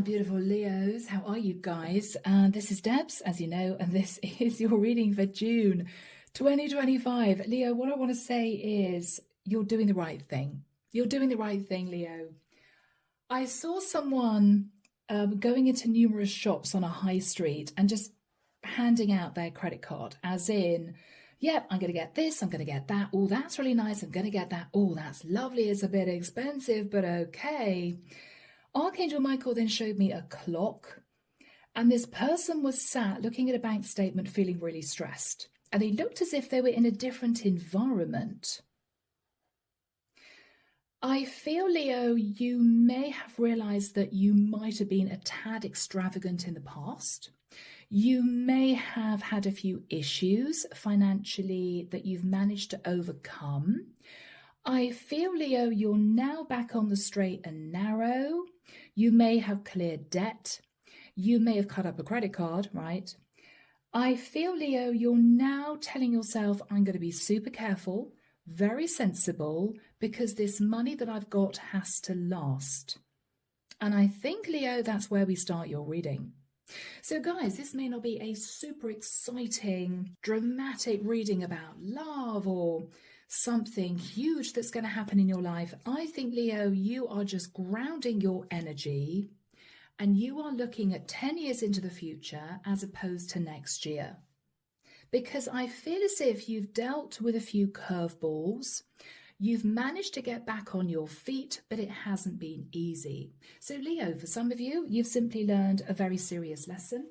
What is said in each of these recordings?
beautiful Leos. How are you guys? This is Debs, as you know, and this is your reading for June 2025. Leo, what I want to say is you're doing the right thing. You're doing the right thing, Leo. I saw someone going into numerous shops on a high street and just handing out their credit card, as in, yep, I'm going to get this, I'm going to get that. Oh, that's really nice. I'm going to get that. Oh, that's lovely. It's a bit expensive, but okay. Archangel Michael then showed me a clock, and this person was sat looking at a bank statement feeling really stressed, and they looked as if they were in a different environment. I feel, Leo, you may have realized that you might have been a tad extravagant in the past. You may have had a few issues financially that you've managed to overcome. I feel, Leo, you're now back on the straight and narrow. You may have cleared debt. You may have cut up a credit card, right? I feel, Leo, you're now telling yourself, I'm going to be super careful, very sensible, because this money that I've got has to last. And I think, Leo, that's where we start your reading. So guys, this may not be a super exciting, dramatic reading about love or something huge that's going to happen in your life. I think, Leo, you are just grounding your energy and you are looking at 10 years into the future as opposed to next year. Because I feel as if you've dealt with a few curveballs. You've managed to get back on your feet, but it hasn't been easy. So Leo, for some of you, you've simply learned a very serious lesson.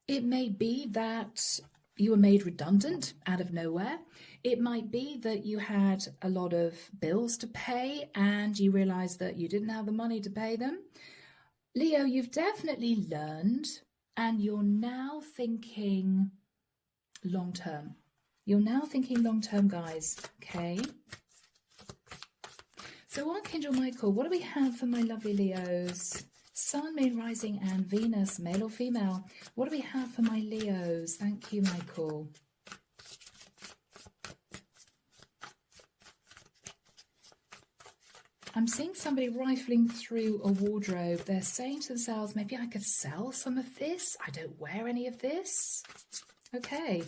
It may be that you were made redundant out of nowhere. It might be that you had a lot of bills to pay and you realized that you didn't have the money to pay them. Leo, you've definitely learned and you're now thinking long term. You're now thinking long term, guys. Okay. So Archangel Michael, what do we have for my lovely Leos? Sun, Moon, Rising and Venus, male or female? What do we have for my Leos? Thank you, Michael. I'm seeing somebody rifling through a wardrobe. They're saying to themselves, maybe I could sell some of this. I don't wear any of this. Okay.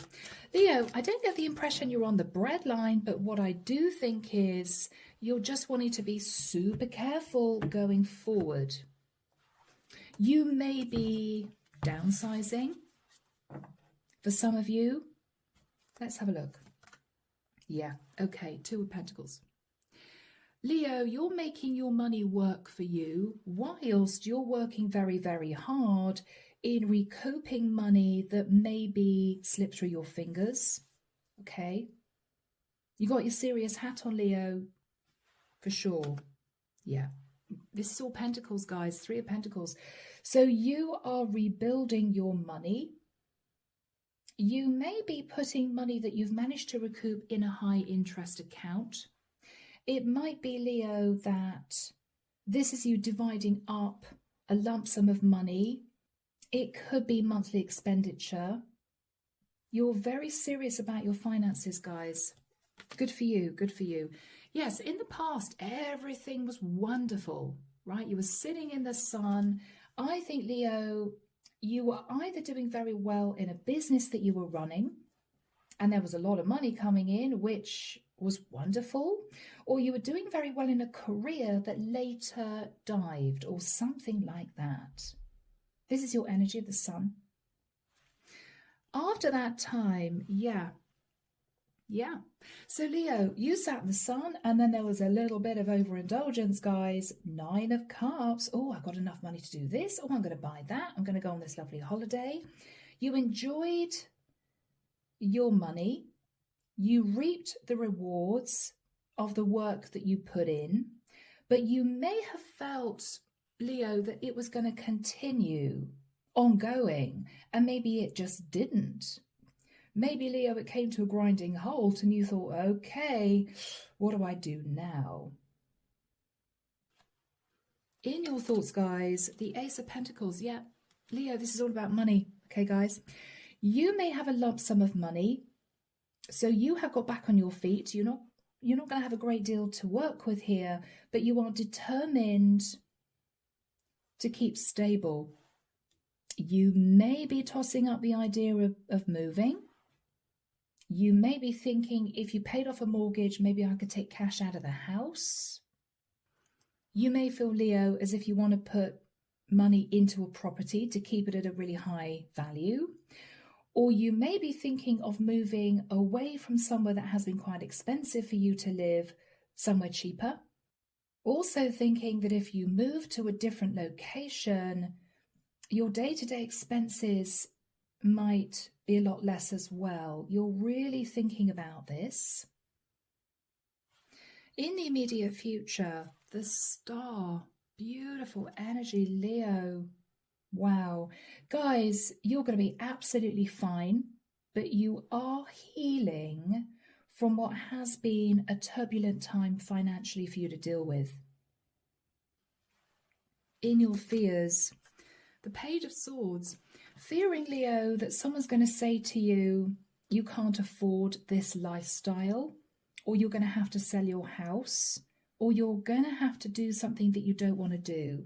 Leo, I don't get the impression you're on the breadline, but what I do think is you're just wanting to be super careful going forward. You may be downsizing for some of you. Let's have a look. Yeah, okay, Two of Pentacles. Leo, you're making your money work for you whilst you're working very, very hard in recouping money that maybe slipped through your fingers. Okay. You got your serious hat on, Leo, for sure. Yeah. This is all Pentacles, guys. Three of Pentacles. So you are rebuilding your money. You may be putting money that you've managed to recoup in a high interest account. It might be, Leo, that this is you dividing up a lump sum of money. It could be monthly expenditure. You're very serious about your finances, guys. Good for you. Good for you. Yes, in the past, everything was wonderful, right? You were sitting in the sun. I think, Leo, you were either doing very well in a business that you were running, and there was a lot of money coming in, which was wonderful, or you were doing very well in a career that later dived or something like that. This is your energy of the sun. After that time, yeah. So Leo, you sat in the sun and then there was a little bit of overindulgence, guys. 9 of Cups. Oh, I've got enough money to do this. Oh, I'm going to buy that. I'm going to go on this lovely holiday. You enjoyed your money. You reaped the rewards of the work that you put in, but you may have felt, Leo, that it was going to continue ongoing, and maybe it just didn't. Maybe, Leo, it came to a grinding halt and you thought, okay, what do I do now? In your thoughts, guys, the Ace of Pentacles. Yeah, Leo, this is all about money. Okay, guys, you may have a lump sum of money. So you have got back on your feet. You're not going to have a great deal to work with here, but you are determined to keep stable. You may be tossing up the idea of moving. You may be thinking, if you paid off a mortgage, maybe I could take cash out of the house. You may feel, Leo, as if you want to put money into a property to keep it at a really high value. Or you may be thinking of moving away from somewhere that has been quite expensive for you to live, somewhere cheaper. Also thinking that if you move to a different location, your day-to-day expenses might be a lot less as well. You're really thinking about this. In the immediate future, the star, beautiful energy, Leo. Wow. Guys, you're going to be absolutely fine, but you are healing from what has been a turbulent time financially for you to deal with. In your fears, the Page of Swords, fearing, Leo, that someone's going to say to you, you can't afford this lifestyle, or you're going to have to sell your house, or you're going to have to do something that you don't want to do.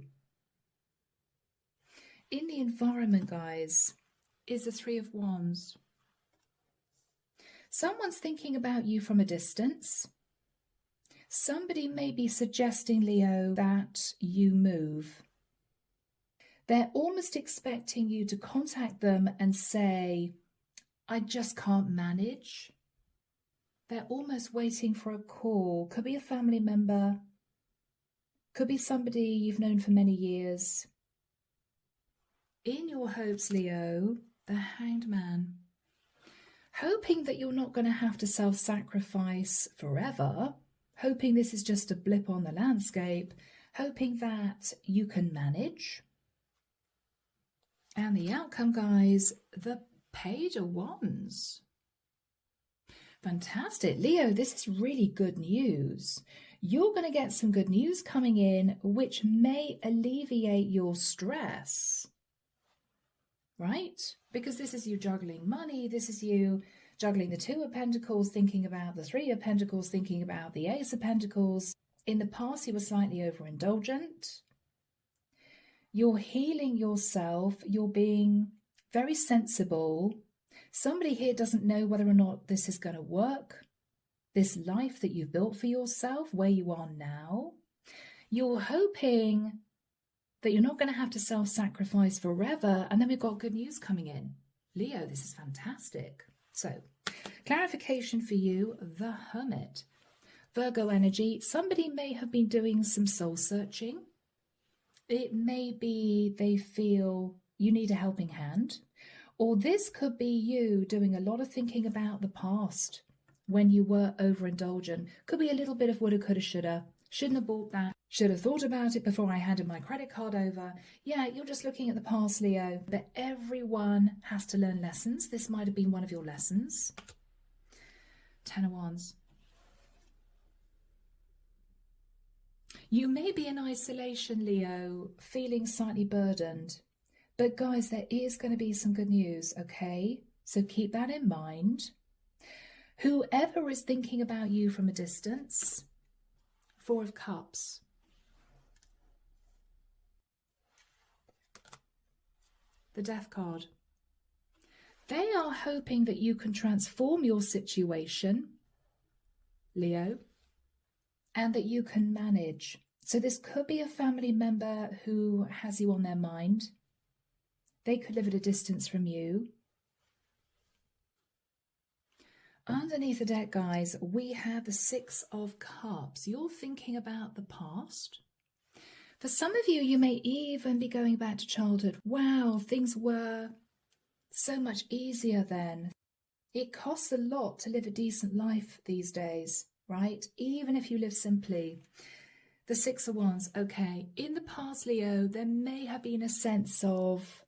In the environment, guys, is the Three of Wands. Someone's thinking about you from a distance. Somebody may be suggesting, Leo, that you move. They're almost expecting you to contact them and say, I just can't manage. They're almost waiting for a call. Could be a family member. Could be somebody you've known for many years. In your hopes, Leo, the Hanged Man. Hoping that you're not going to have to self-sacrifice forever. Hoping this is just a blip on the landscape. Hoping that you can manage. And the outcome, guys, the Page of Wands. Fantastic. Leo, this is really good news. You're going to get some good news coming in, which may alleviate your stress. Right? Because this is you juggling money. This is you juggling the Two of Pentacles, thinking about the Three of Pentacles, thinking about the Ace of Pentacles. In the past, you were slightly overindulgent. You're healing yourself. You're being very sensible. Somebody here doesn't know whether or not this is going to work. This life that you've built for yourself, where you are now. You're hoping that you're not going to have to self-sacrifice forever. And then we've got good news coming in. Leo, this is fantastic. So, clarification for you, the Hermit. Virgo energy, somebody may have been doing some soul searching. It may be they feel you need a helping hand. Or this could be you doing a lot of thinking about the past when you were overindulgent. Could be a little bit of woulda, coulda, shoulda. Shouldn't have bought that. Should have thought about it before I handed my credit card over. Yeah, you're just looking at the past, Leo. But everyone has to learn lessons. This might have been one of your lessons. Ten of Wands. You may be in isolation, Leo, feeling slightly burdened. But guys, there is going to be some good news, okay? So keep that in mind. Whoever is thinking about you from a distance, Four of Cups. The Death card. They are hoping that you can transform your situation, Leo, and that you can manage. So this could be a family member who has you on their mind. They could live at a distance from you. Underneath the deck, guys, we have the Six of Cups. You're thinking about the past. For some of you, you may even be going back to childhood. Wow, things were so much easier then. It costs a lot to live a decent life these days, right? Even if you live simply. The Six of Wands, okay. In the past, Leo, there may have been a sense of,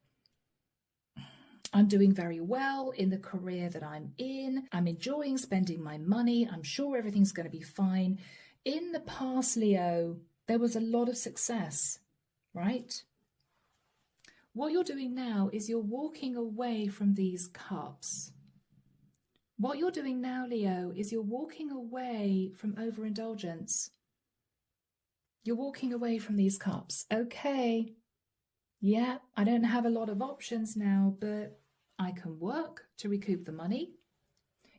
I'm doing very well in the career that I'm in. I'm enjoying spending my money. I'm sure everything's going to be fine. In the past, Leo, there was a lot of success, right? What you're doing now is you're walking away from these cups. What you're doing now, Leo, is you're walking away from overindulgence. You're walking away from these cups. Okay. Yeah, I don't have a lot of options now, but I can work to recoup the money.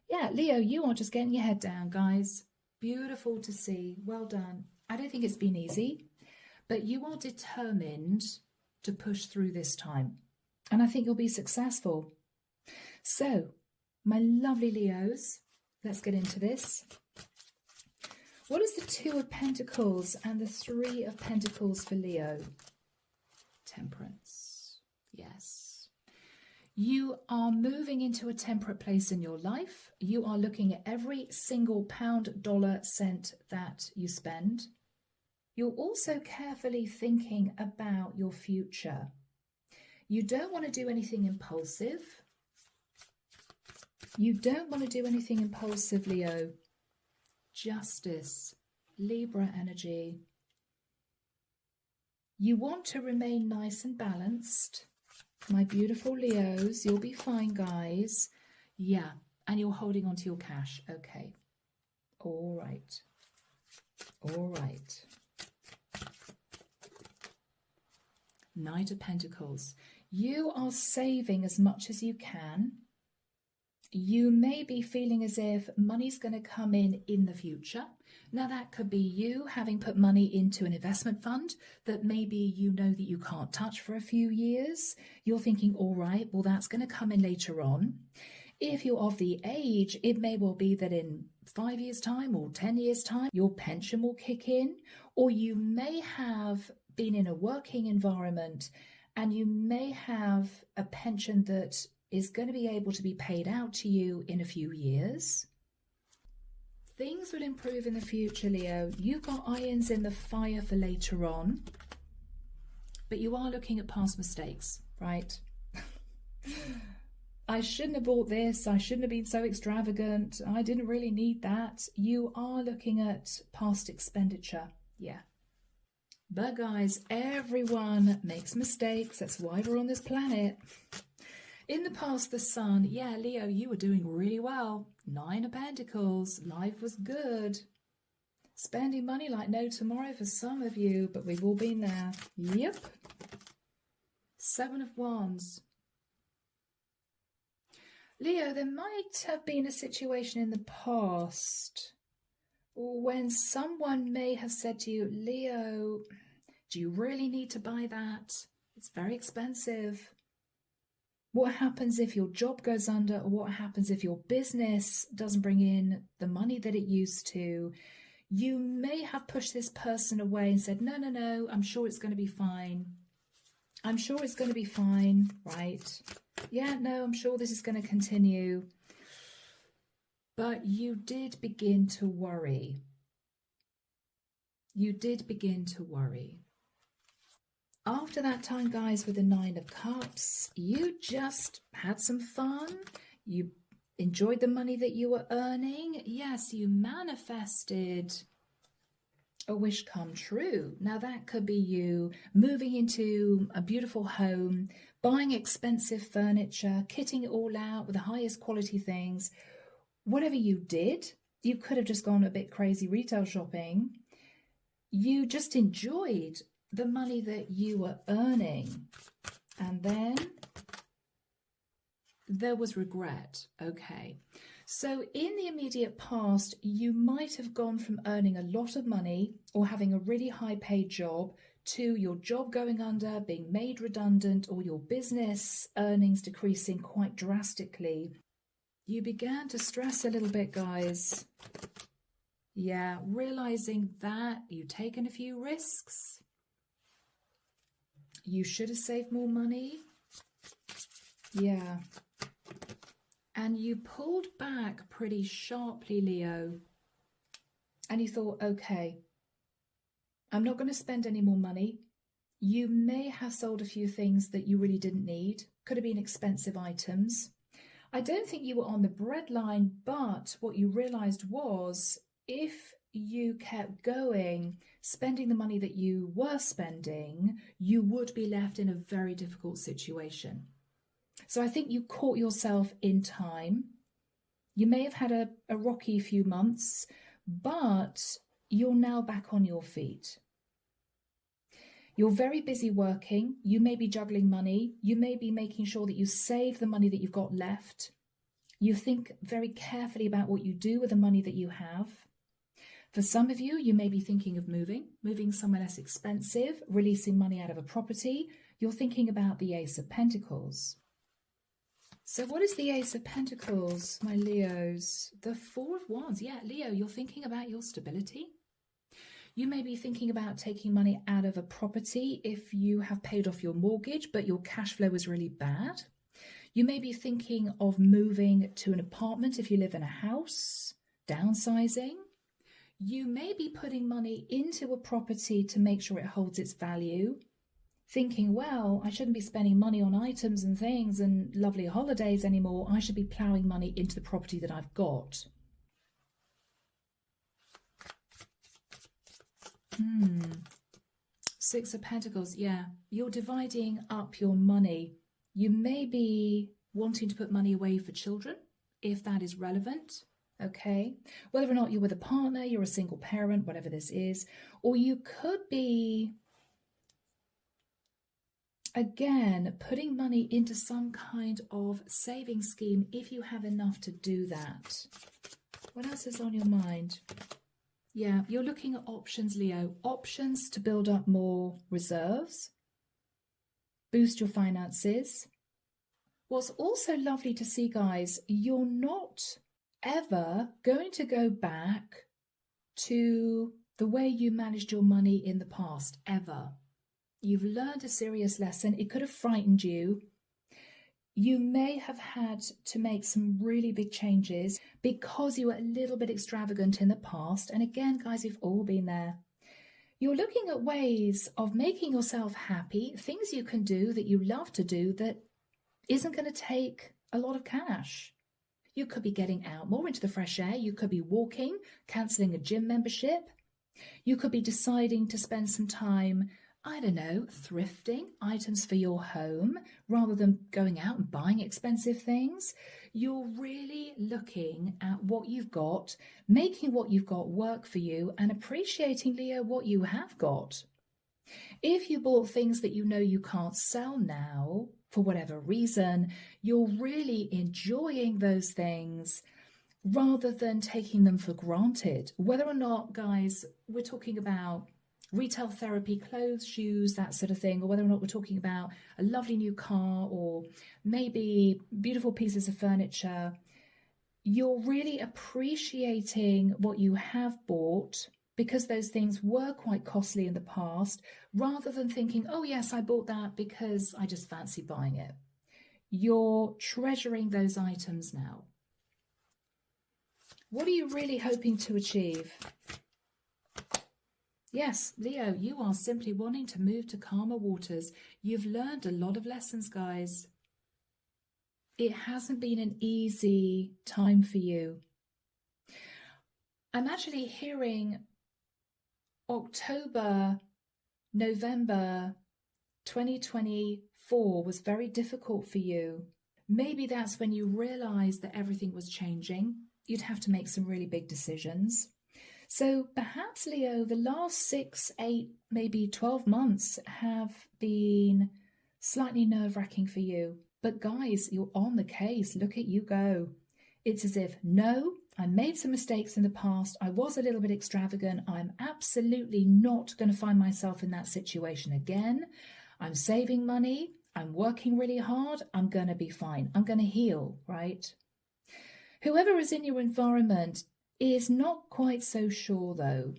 Yeah, Leo, you are just getting your head down, guys. Beautiful to see. Well done. I don't think it's been easy, but you are determined to push through this time. And I think you'll be successful. So, my lovely Leos, let's get into this. What is the Two of Pentacles and the Three of Pentacles for Leo? Temperance. Yes. You are moving into a temperate place in your life. You are looking at every single pound, dollar, cent that you spend. You're also carefully thinking about your future. You don't want to do anything impulsive. You don't want to do anything impulsive, Leo. Justice, Libra energy. You want to remain nice and balanced. My beautiful Leos, you'll be fine, guys. Yeah, and you're holding on to your cash. Okay. All right. All right. Knight of Pentacles. You are saving as much as you can. You may be feeling as if money's going to come in the future. Now, that could be you having put money into an investment fund that maybe you know that you can't touch for a few years. You're thinking, all right, well, that's going to come in later on. If you're of the age, it may well be that in 5 years' time or 10 years' time, your pension will kick in, or you may have been in a working environment and you may have a pension that is going to be able to be paid out to you in a few years. Things will improve in the future, Leo. You've got irons in the fire for later on, but you are looking at past mistakes, right? I shouldn't have bought this. I shouldn't have been so extravagant. I didn't really need that. You are looking at past expenditure. Yeah. But guys, everyone makes mistakes. That's why we're on this planet. In the past, the Sun, yeah, Leo, you were doing really well. 9 of Pentacles, life was good. Spending money like no tomorrow for some of you, but we've all been there. Yep. 7 of Wands. Leo, there might have been a situation in the past when someone may have said to you, Leo, do you really need to buy that? It's very expensive. What happens if your job goes under, or what happens if your business doesn't bring in the money that it used to? You may have pushed this person away and said, no, no, no, I'm sure it's going to be fine. I'm sure it's going to be fine, right? Yeah, no, I'm sure this is going to continue. But you did begin to worry. You did begin to worry. After that time, guys, with the 9 of Cups, you just had some fun. You enjoyed the money that you were earning. Yes, you manifested a wish come true. Now, that could be you moving into a beautiful home, buying expensive furniture, kitting it all out with the highest quality things. Whatever you did, you could have just gone a bit crazy retail shopping. You just enjoyed the money that you were earning. And then there was regret. Okay. So in the immediate past, you might have gone from earning a lot of money or having a really high paid job to your job going under, being made redundant, or your business earnings decreasing quite drastically. You began to stress a little bit, guys. Yeah, realizing that you've taken a few risks. You should have saved more money. Yeah. And you pulled back pretty sharply, Leo. And you thought, okay, I'm not going to spend any more money. You may have sold a few things that you really didn't need. Could have been expensive items. I don't think you were on the breadline, but what you realized was if you kept going, spending the money that you were spending, you would be left in a very difficult situation. So I think you caught yourself in time. You may have had a rocky few months, but you're now back on your feet. You're very busy working. You may be juggling money. You may be making sure that you save the money that you've got left. You think very carefully about what you do with the money that you have. For some of you, you may be thinking of moving somewhere less expensive, releasing money out of a property. You're thinking about the Ace of Pentacles. So what is the Ace of Pentacles, my Leos? The Four of Wands. Yeah, Leo, you're thinking about your stability. You may be thinking about taking money out of a property if you have paid off your mortgage, but your cash flow is really bad. You may be thinking of moving to an apartment if you live in a house, downsizing. You may be putting money into a property to make sure it holds its value, thinking, well, I shouldn't be spending money on items and things and lovely holidays anymore. I should be ploughing money into the property that I've got. Six of Pentacles, yeah. You're dividing up your money. You may be wanting to put money away for children, if that is relevant, okay? Whether or not you're with a partner, you're a single parent, whatever this is. Or you could be, again, putting money into some kind of saving scheme if you have enough to do that. What else is on your mind? Yeah, you're looking at options, Leo. Options to build up more reserves, boost your finances. What's also lovely to see, guys, you're not ever going to go back to the way you managed your money in the past, ever. You've learned a serious lesson. It could have frightened you. You may have had to make some really big changes because you were a little bit extravagant in the past. And again, guys, we've all been there. You're looking at ways of making yourself happy, things you can do that you love to do that isn't going to take a lot of cash. You could be getting out more into the fresh air. You could be walking, cancelling a gym membership. You could be deciding to spend some time, I don't know, thrifting items for your home rather than going out and buying expensive things. You're really looking at what you've got, making what you've got work for you and appreciating, Leo, what you have got. If you bought things that you know you can't sell now for whatever reason, you're really enjoying those things rather than taking them for granted. Whether or not, guys, we're talking about retail therapy, clothes, shoes, that sort of thing, or whether or not we're talking about a lovely new car or maybe beautiful pieces of furniture, you're really appreciating what you have bought because those things were quite costly in the past, rather than thinking, oh yes, I bought that because I just fancy buying it. You're treasuring those items now. What are you really hoping to achieve? Yes, Leo, you are simply wanting to move to calmer waters. You've learned a lot of lessons, guys. It hasn't been an easy time for you. I'm actually hearing October, November 2024 was very difficult for you. Maybe that's when you realized that everything was changing. You'd have to make some really big decisions. So perhaps, Leo, the last 6, 8, maybe 12 months have been slightly nerve-wracking for you. But guys, you're on the case. Look at you go. It's as if, no, I made some mistakes in the past. I was a little bit extravagant. I'm absolutely not going to find myself in that situation again. I'm saving money. I'm working really hard. I'm going to be fine. I'm going to heal, right? Whoever is in your environment is not quite so sure, though.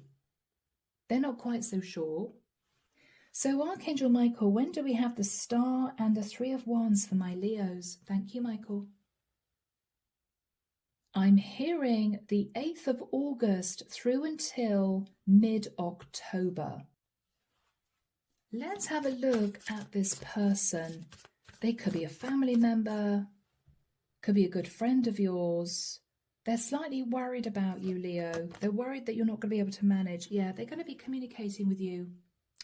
They're not quite so sure. So, Archangel Michael, when do we have the Star and the Three of Wands for my Leos? Thank you, Michael. I'm hearing the 8th of August through until mid-October. Let's have a look at this person. They could be a family member, could be a good friend of yours. They're slightly worried about you, Leo. They're worried that you're not going to be able to manage. Yeah, they're going to be communicating with you.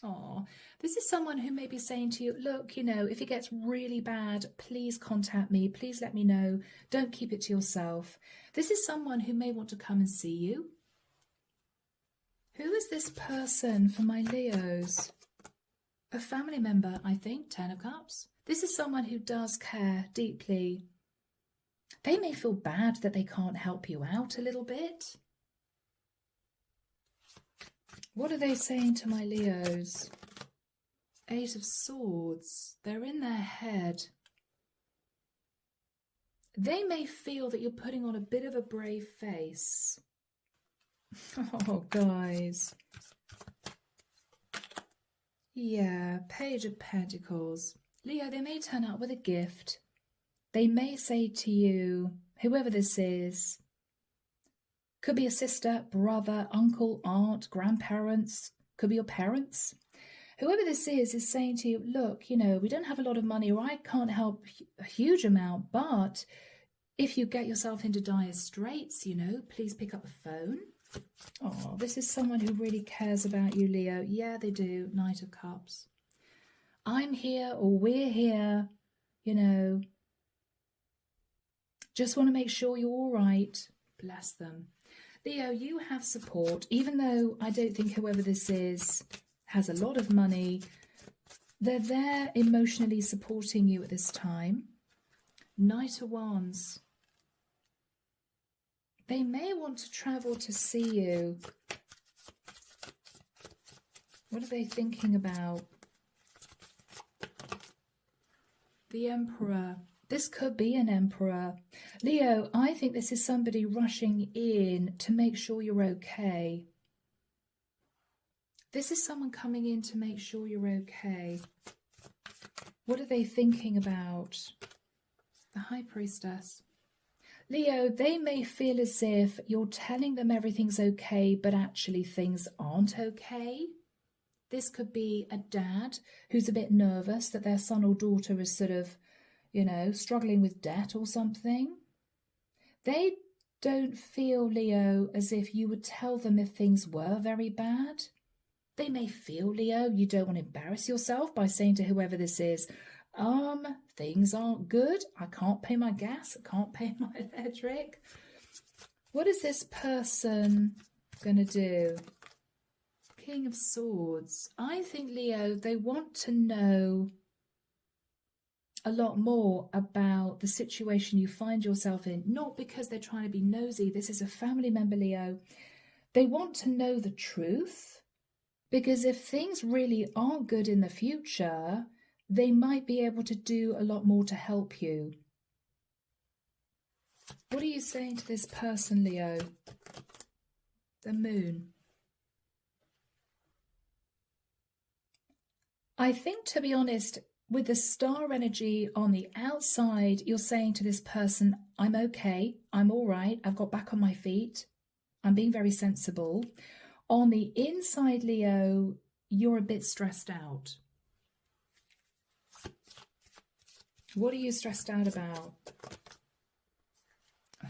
Oh, this is someone who may be saying to you, look, you know, if it gets really bad, please contact me. Please let me know. Don't keep it to yourself. This is someone who may want to come and see you. Who is this person for my Leos? A family member, I think, 10 of Cups. This is someone who does care deeply. They may feel bad that they can't help you out a little bit. What are they saying to my Leos? 8 of Swords. They're in their head. They may feel that you're putting on a bit of a brave face. Oh, guys. Yeah, Page of Pentacles. Leo, they may turn up with a gift. They may say to you, whoever this is, could be a sister, brother, uncle, aunt, grandparents, could be your parents. Whoever this is saying to you, look, you know, we don't have a lot of money, or I can't help a huge amount, but if you get yourself into dire straits, you know, please pick up the phone. Oh, this is someone who really cares about you, Leo. Yeah, they do. Knight of Cups. I'm here, or we're here, you know. Just want to make sure you're all right. Bless them. Leo, you have support, even though I don't think whoever this is has a lot of money. They're there emotionally supporting you at this time. Knight of Wands. They may want to travel to see you. What are they thinking about? The Emperor. This could be an Emperor. Leo, I think this is somebody rushing in to make sure you're okay. This is someone coming in to make sure you're okay. What are they thinking about? The High Priestess. Leo, they may feel as if you're telling them everything's okay, but actually things aren't okay. This could be a dad who's a bit nervous that their son or daughter is sort of, you know, struggling with debt or something. They don't feel, Leo, as if you would tell them if things were very bad. They may feel, Leo, you don't want to embarrass yourself by saying to whoever this is, things aren't good. I can't pay my gas. I can't pay my electric. What is this person going to do? King of Swords. I think, Leo, they want to know a lot more about the situation you find yourself in, not because they're trying to be nosy. This is a family member, Leo. They want to know the truth, because if things really aren't good in the future, they might be able to do a lot more to help you. What are you saying to this person, Leo? The Moon. I think, to be honest, with the star energy on the outside, you're saying to this person, I'm okay, I'm all right, I've got back on my feet, I'm being very sensible. On the inside, Leo, you're a bit stressed out. What are you stressed out about?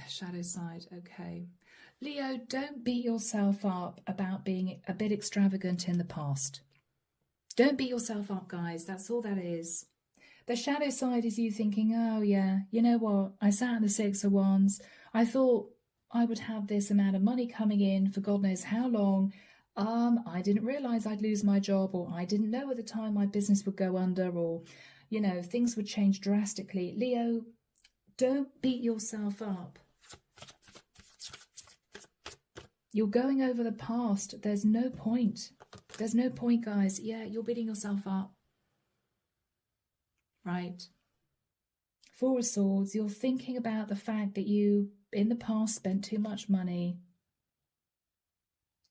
Shadow side, okay. Leo, don't beat yourself up about being a bit extravagant in the past. Don't beat yourself up, guys. That's all that is. The shadow side is you thinking, oh, yeah, you know what? I sat in the Six of Wands. I thought I would have this amount of money coming in for God knows how long. I didn't realise I'd lose my job, or I didn't know at the time my business would go under, or, you know, things would change drastically. Leo, don't beat yourself up. You're going over the past. There's no point. There's no point, guys. Yeah, you're beating yourself up. Right. Four of Swords, you're thinking about the fact that you, in the past, spent too much money.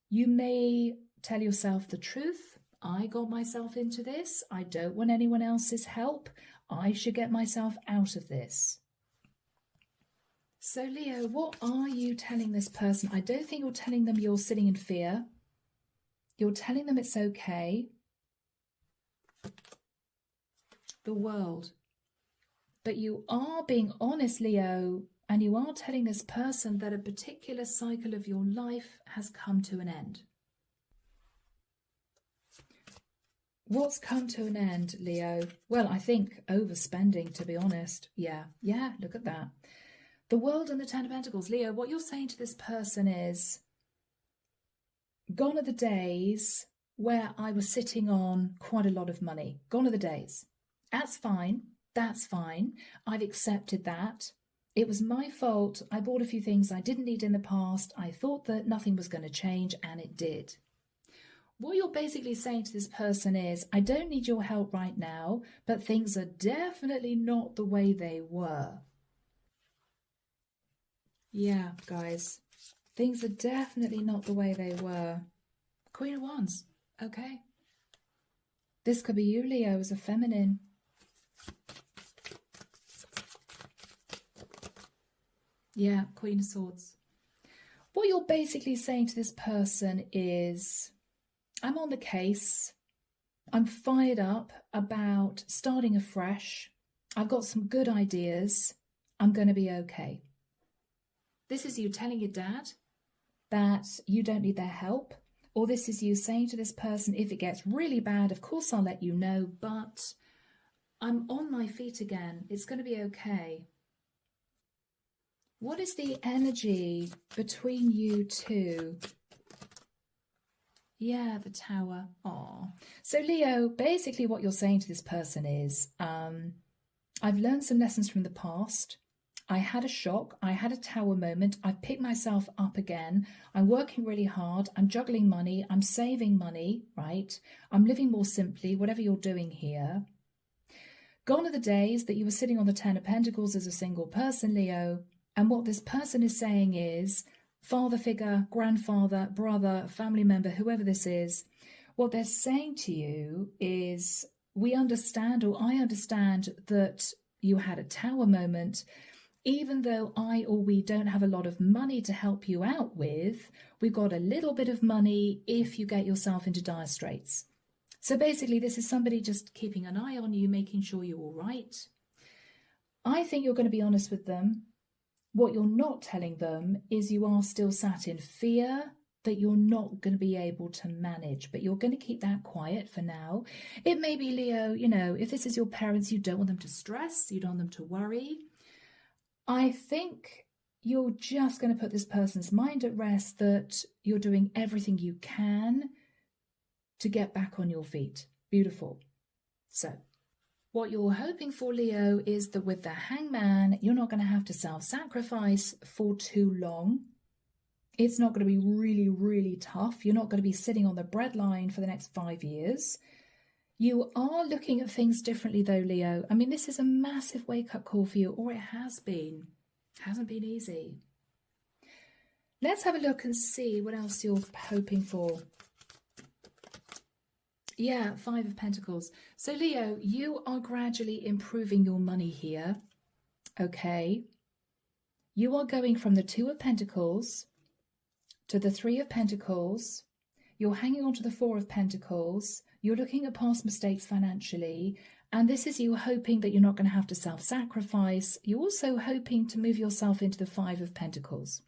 You may tell yourself the truth. I got myself into this. I don't want anyone else's help. I should get myself out of this. So, Leo, what are you telling this person? I don't think you're telling them you're sitting in fear. You're telling them it's okay. The World. But you are being honest, Leo, and you are telling this person that a particular cycle of your life has come to an end. What's come to an end, Leo? Well, I think overspending, to be honest. Yeah, look at that. The World and the Ten of Pentacles. Leo, what you're saying to this person is, gone are the days where I was sitting on quite a lot of money. Gone are the days. That's fine. That's fine. I've accepted that. It was my fault. I bought a few things I didn't need in the past. I thought that nothing was going to change, and it did. What you're basically saying to this person is, I don't need your help right now, but things are definitely not the way they were. Yeah, guys, things are definitely not the way they were. Queen of Wands. Okay. This could be you, Leo, as a feminine. Yeah, Queen of Swords. What you're basically saying to this person is, I'm on the case. I'm fired up about starting afresh. I've got some good ideas. I'm going to be okay. This is you telling your dad that you don't need their help. Or this is you saying to this person, if it gets really bad, of course I'll let you know, but I'm on my feet again. It's going to be okay. What is the energy between you two? Yeah, the Tower. Oh, so Leo, basically what you're saying to this person is, I've learned some lessons from the past. I had a shock. I had a Tower moment. I've picked myself up again. I'm working really hard. I'm juggling money. I'm saving money, right? I'm living more simply, whatever you're doing here. Gone are the days that you were sitting on the Ten of Pentacles as a single person, Leo. And what this person is saying is, father figure, grandfather, brother, family member, whoever this is, what they're saying to you is, we understand, or I understand, that you had a Tower moment. Even though I or we don't have a lot of money to help you out with, we've got a little bit of money if you get yourself into dire straits. So basically, this is somebody just keeping an eye on you, making sure you're all right. I think you're going to be honest with them. What you're not telling them is you are still sat in fear that you're not going to be able to manage, but you're going to keep that quiet for now. It may be, Leo, you know, if this is your parents, you don't want them to stress, you don't want them to worry. I think you're just going to put this person's mind at rest that you're doing everything you can to get back on your feet. Beautiful. So what you're hoping for, Leo, is that with the Hangman, you're not going to have to self-sacrifice for too long. It's not going to be really, really tough. You're not going to be sitting on the breadline for the next 5 years. You are looking at things differently, though, Leo. I mean, this is a massive wake-up call for you, or it has been. It hasn't been easy. Let's have a look and see what else you're hoping for. Yeah, Five of Pentacles. So, Leo, you are gradually improving your money here. Okay. You are going from the Two of Pentacles to the Three of Pentacles. You're hanging on to the Four of Pentacles. You're looking at past mistakes financially, and this is you hoping that you're not going to have to self-sacrifice. You're also hoping to move yourself into the Five of Pentacles.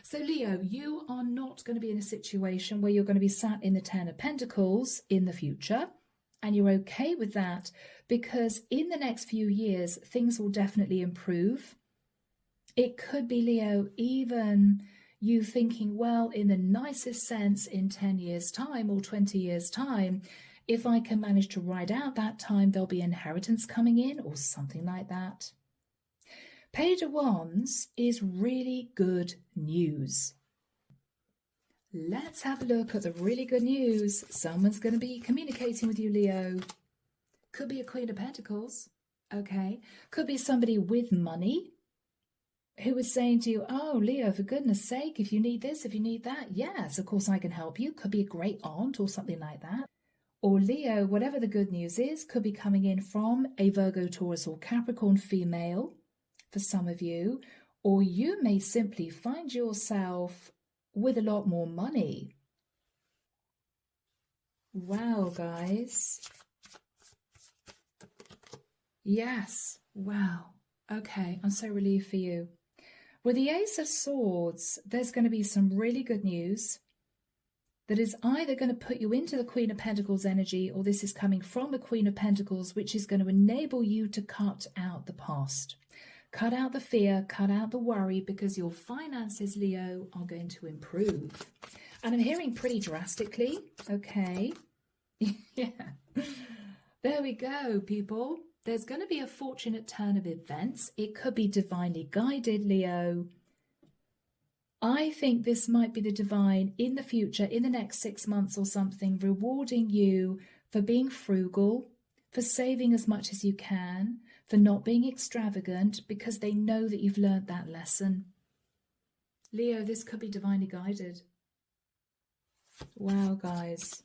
So, Leo, you are not going to be in a situation where you're going to be sat in the Ten of Pentacles in the future, and you're okay with that because in the next few years, things will definitely improve. It could be, Leo, even you thinking, well, in the nicest sense, in 10 years' time or 20 years' time, if I can manage to ride out that time, there'll be inheritance coming in or something like that. Page of Wands is really good news. Let's have a look at the really good news. Someone's going to be communicating with you, Leo. Could be a Queen of Pentacles. Okay. Could be somebody with money who is saying to you, oh, Leo, for goodness sake, if you need this, if you need that, yes, of course I can help you. Could be a great aunt or something like that. Or Leo, whatever the good news is, could be coming in from a Virgo, Taurus or Capricorn female for some of you. Or you may simply find yourself with a lot more money. Wow, guys. Yes. Wow. Okay, I'm so relieved for you. With the Ace of Swords, there's going to be some really good news that is either going to put you into the Queen of Pentacles energy, or this is coming from a Queen of Pentacles, which is going to enable you to cut out the past. Cut out the fear, cut out the worry, because your finances, Leo, are going to improve. And I'm hearing pretty drastically, okay? Yeah. There we go, people. There's going to be a fortunate turn of events. It could be divinely guided, Leo. I think this might be the divine in the future, in the next 6 months or something, rewarding you for being frugal, for saving as much as you can, for not being extravagant, because they know that you've learned that lesson. Leo, this could be divinely guided. Wow, guys.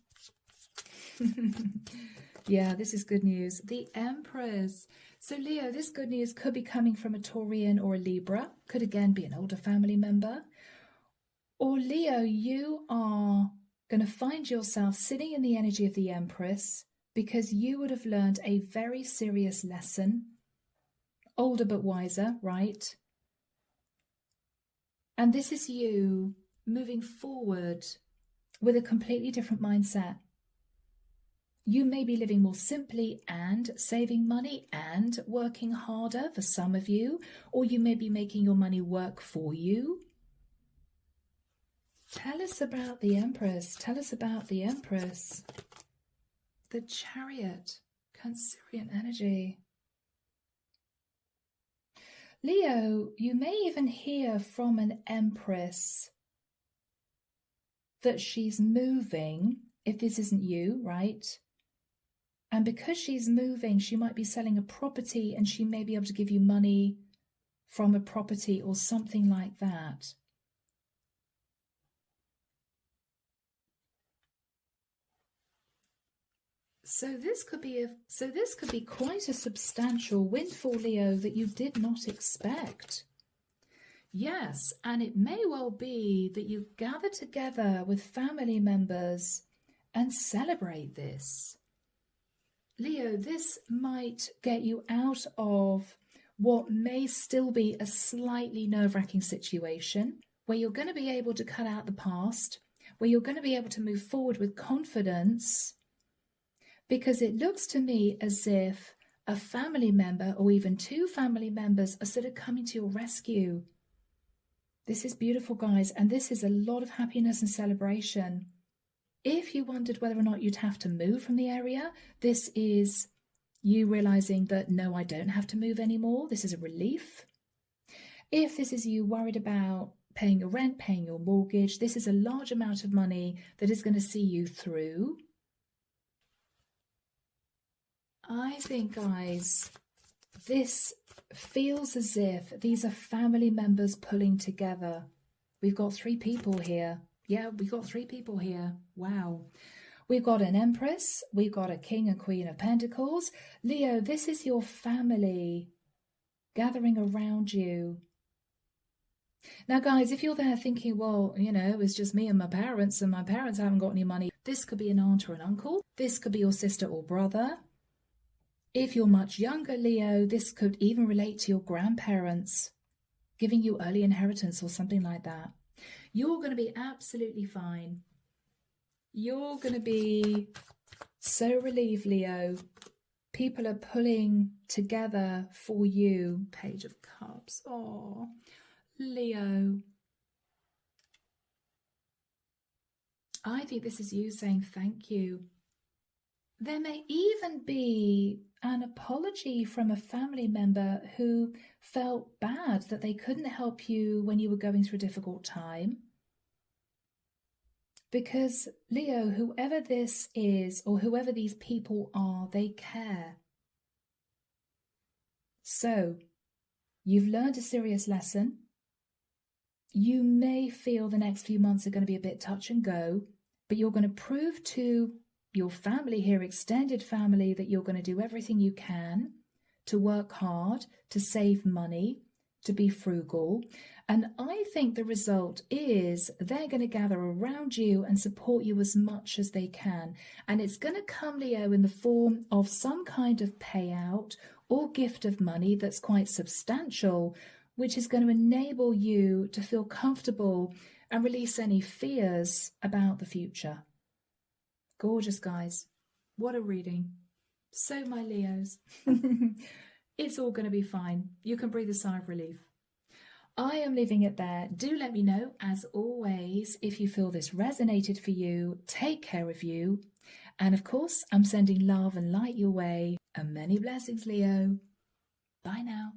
Yeah, this is good news. The Empress. So, Leo, this good news could be coming from a Taurian or a Libra. Could again be an older family member. Or, Leo, you are going to find yourself sitting in the energy of the Empress because you would have learned a very serious lesson. Older but wiser, right? And this is you moving forward with a completely different mindset. You may be living more simply and saving money and working harder for some of you, or you may be making your money work for you. Tell us about the Empress. Tell us about the Empress. The Chariot, Cancerian energy. Leo, you may even hear from an Empress that she's moving, if this isn't you, right? And because she's moving, she might be selling a property and she may be able to give you money from a property or something like that. So this could be quite a substantial windfall, Leo, that you did not expect. Yes, and it may well be that you gather together with family members and celebrate this. Leo, this might get you out of what may still be a slightly nerve-wracking situation, where you're going to be able to cut out the past, where you're going to be able to move forward with confidence, because it looks to me as if a family member or even two family members are sort of coming to your rescue. This is beautiful, guys, and this is a lot of happiness and celebration. If you wondered whether or not you'd have to move from the area, this is you realizing that, no, I don't have to move anymore. This is a relief. If this is you worried about paying your rent, paying your mortgage, this is a large amount of money that is going to see you through. I think, guys, this feels as if these are family members pulling together. We've got 3 people here. Yeah, we've got 3 people here. Wow. We've got an Empress. We've got a King and Queen of Pentacles. Leo, this is your family gathering around you. Now, guys, if you're there thinking, well, you know, it's just me and my parents haven't got any money. This could be an aunt or an uncle. This could be your sister or brother. If you're much younger, Leo, this could even relate to your grandparents giving you early inheritance or something like that. You're going to be absolutely fine. You're going to be so relieved, Leo. People are pulling together for you. Page of Cups. Oh, Leo. I think this is you saying thank you. There may even be an apology from a family member who felt bad that they couldn't help you when you were going through a difficult time. Because, Leo, whoever this is or whoever these people are, they care. So, you've learned a serious lesson. You may feel the next few months are going to be a bit touch and go, but you're going to prove to your family here, extended family, that you're going to do everything you can to work hard, to save money, to be frugal. And I think the result is they're going to gather around you and support you as much as they can. And it's going to come, Leo, in the form of some kind of payout or gift of money that's quite substantial, which is going to enable you to feel comfortable and release any fears about the future. Gorgeous, guys. What a reading. So, my Leos, it's all going to be fine. You can breathe a sigh of relief. I am leaving it there. Do let me know, as always, if you feel this resonated for you. Take care of you. And of course, I'm sending love and light your way. And many blessings, Leo. Bye now.